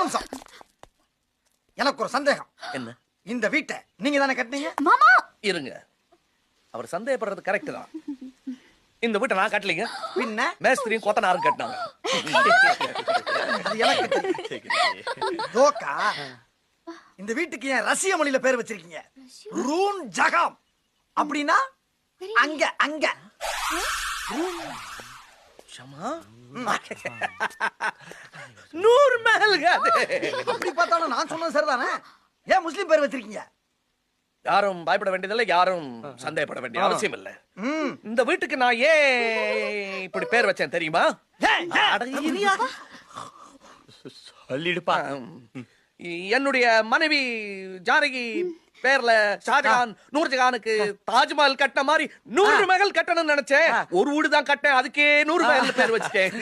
நிமிஷம். எனக்கு ஒரு சந்தேகம். என்ன? இந்த வீட்டை நீங்க தானே கட்டினீங்க? மாமா இருங்க, அவர் சந்தேகப்படுறது கரெக்ட் தான். இந்த வீட்டை நான் கட்டலீங்க, பின்ன மேஸ்திரியும் கொத்தனாரும் கட்டினாங்க. அது எனக்கு தெரியும். தோக்கா, இந்த வீட்டுக்கு ஏன் ரஷ்ய மொழியில பேர் வச்சிருக்கீங்க? ரூன் ஜகாம் அப்படின்னா அங்க அங்க. ஷமா, நூறு மஹல்ங்க அது. அப்படி பார்த்தாலும் நான் சொன்னது சரிதானே. ஏன் முஸ்லீம் பேர் வச்சிருக்கீங்க? யாரும் பயப்பட வேண்டியதில்லை, யாரும் சந்தேகப்பட வேண்டிய அவசியம் இல்லை. ம். இந்த வீட்டுக்கு நான் ஏன் இப்படி பேர் வச்சேன் தெரியுமா? அட, இரியா. சொல்லிடுப்பா. என்னுடைய மனைவி ஜானகி பேர்ல ஷாஜகான் நூர்ஜஹானுக்கு தாஜ்மஹால் கட்டின மாதிரி 100 மஹல் கட்டணும்னு நினைச்சேன். ஒரு வீடு தான் கட்டேன், அதுக்கே 100 மஹல் பேர் வச்சுட்டேன்.